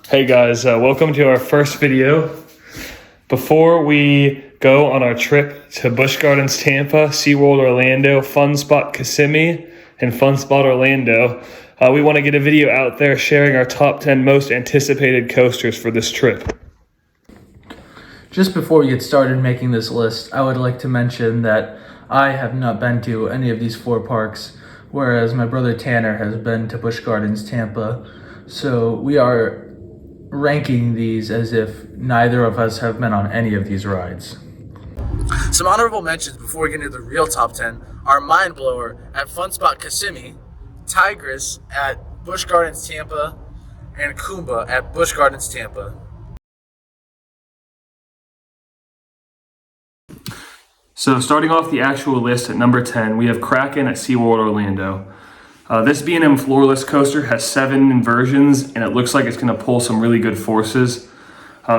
Hey guys, welcome to our first video. Before we go on our trip to Busch Gardens Tampa, SeaWorld Orlando, Fun Spot Kissimmee, and Fun Spot Orlando, we want to get a video out there sharing our top 10 most anticipated coasters for this trip. Just before we get started making this list, I would like to mention that I have not been to any of these four parks, whereas my brother Tanner has been to Busch Gardens Tampa. So we are ranking these as if neither of us have been on any of these rides. Some honorable mentions before we get into the real top 10 are Mind Blower at Fun Spot Kissimmee, Tigress at Busch Gardens Tampa, and Kumba at Busch Gardens Tampa. So starting off the actual list at number 10, we have Kraken at SeaWorld Orlando. This B&M floorless coaster has 7 inversions, and it looks like it's going to pull some really good forces.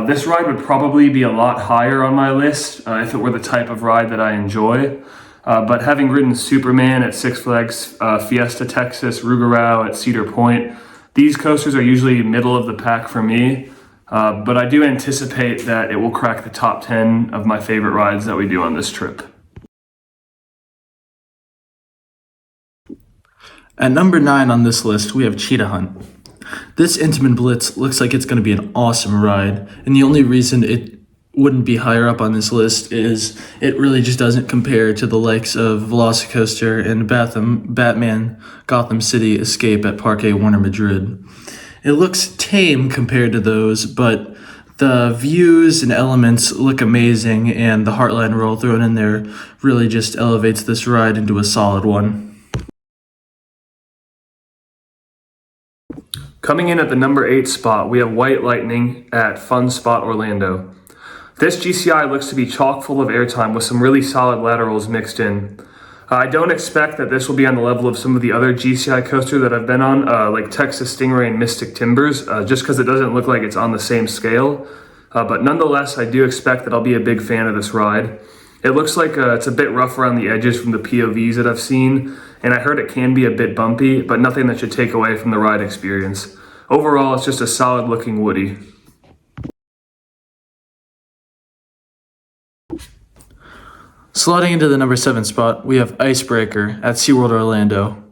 This ride would probably be a lot higher on my list if it were the type of ride that I enjoy. But having ridden Superman at Six Flags Fiesta Texas, Rougarou at Cedar Point, these coasters are usually middle of the pack for me. But I do anticipate that it will crack the top 10 of my favorite rides that we do on this trip. At number 9 on this list, we have Cheetah Hunt. This Intamin Blitz looks like it's going to be an awesome ride, and the only reason it wouldn't be higher up on this list is it really just doesn't compare to the likes of Velocicoaster and Batman Gotham City Escape at Parque Warner Madrid. It looks tame compared to those, but the views and elements look amazing, and the Heartline roll thrown in there really just elevates this ride into a solid one. Coming in at the number 8 spot, we have White Lightning at Fun Spot Orlando. This GCI looks to be chock full of airtime with some really solid laterals mixed in. I don't expect that this will be on the level of some of the other GCI coasters that I've been on, like Texas Stingray and Mystic Timbers, just because it doesn't look like it's on the same scale. But nonetheless, I do expect that I'll be a big fan of this ride. It looks like it's a bit rough around the edges from the POVs that I've seen, and I heard it can be a bit bumpy, but nothing that should take away from the ride experience. Overall, it's just a solid looking Woody. Slotting into the number 7 spot, we have Icebreaker at SeaWorld Orlando.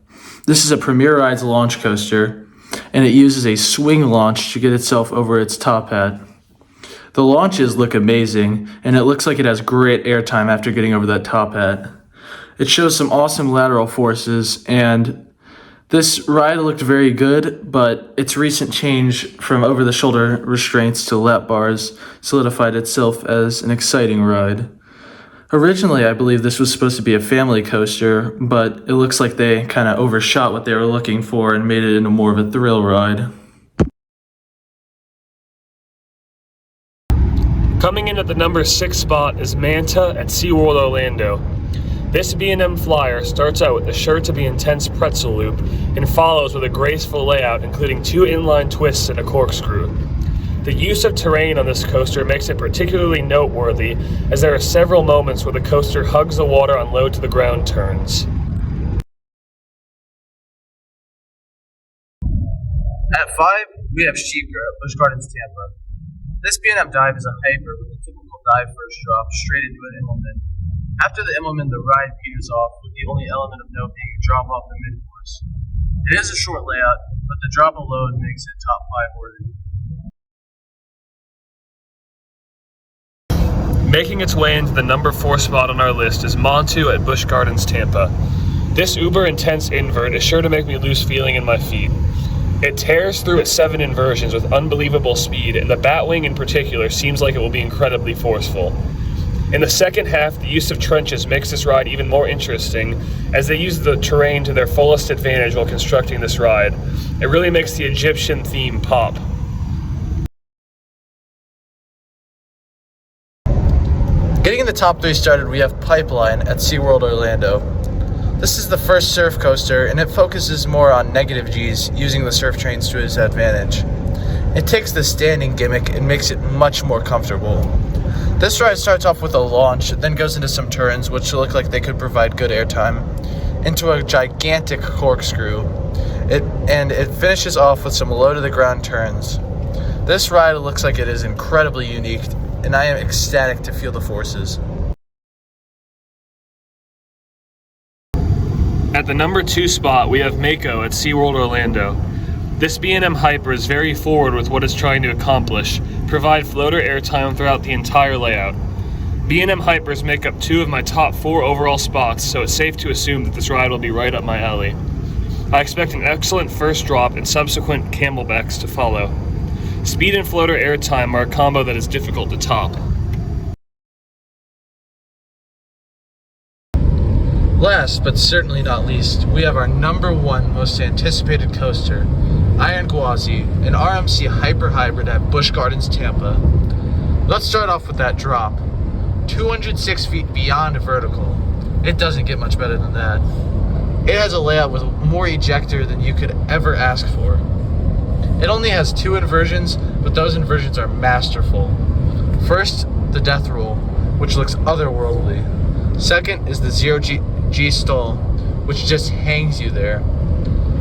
This is a Premier Rides launch coaster, and it uses a swing launch to get itself over its top hat. The launches look amazing, and it looks like it has great airtime after getting over that top hat. It shows some awesome lateral forces, and this ride looked very good, but its recent change from over-the-shoulder restraints to lap bars solidified itself as an exciting ride. Originally, I believe this was supposed to be a family coaster, but it looks like they kind of overshot what they were looking for and made it into more of a thrill ride. Coming in at the number 6 spot is Manta at SeaWorld Orlando. This B&M Flyer starts out with a sure-to-be intense pretzel loop and follows with a graceful layout including 2 inline twists and a corkscrew. The use of terrain on this coaster makes it particularly noteworthy, as there are several moments where the coaster hugs the water on low-to-the-ground turns. At 5, we have Sheepger at Busch Gardens Tampa. This B&M dive is a hyper with a typical dive first drop straight into an Immelman. After the Immelman, the ride peters off, with the only element of note being a drop off the mid-course. It is a short layout, but the drop of load makes it top 5 worthy. Making its way into the number 4 spot on our list is Montu at Busch Gardens Tampa. This uber intense invert is sure to make me lose feeling in my feet. It tears through its 7 inversions with unbelievable speed, and the Batwing in particular seems like it will be incredibly forceful. In the second half, the use of trenches makes this ride even more interesting, as they use the terrain to their fullest advantage while constructing this ride. It really makes the Egyptian theme pop. Getting the top 3 started, we have Pipeline at SeaWorld Orlando. This is the first surf coaster, and it focuses more on negative G's, using the surf trains to its advantage. It takes the standing gimmick and makes it much more comfortable. This ride starts off with a launch, then goes into some turns, which look like they could provide good airtime, into a gigantic corkscrew. It finishes off with some low-to-the-ground turns. This ride looks like it is incredibly unique, and I am ecstatic to feel the forces. At the number 2 spot, we have Mako at SeaWorld Orlando. This B&M Hyper is very forward with what it's trying to accomplish, provide floater airtime throughout the entire layout. B&M Hypers make up 2 of my top 4 overall spots, so it's safe to assume that this ride will be right up my alley. I expect an excellent first drop and subsequent camelbacks to follow. Speed and floater airtime are a combo that is difficult to top. Last, but certainly not least, we have our number 1 most anticipated coaster, Iron Gwazi, an RMC Hyper Hybrid at Busch Gardens Tampa. Let's start off with that drop. 206 feet beyond vertical. It doesn't get much better than that. It has a layout with more ejector than you could ever ask for. It only has 2 inversions, but those inversions are masterful. First, the death roll, which looks otherworldly. Second is the 0G stall, which just hangs you there.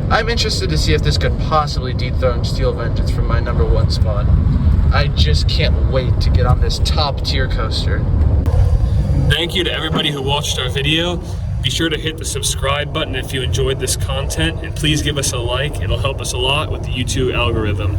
I'm interested to see if this could possibly dethrone Steel Vengeance from my number 1 spot. I just can't wait to get on this top tier coaster. Thank you to everybody who watched our video. Be sure to hit the subscribe button if you enjoyed this content, and please give us a like. It'll help us a lot with the YouTube algorithm.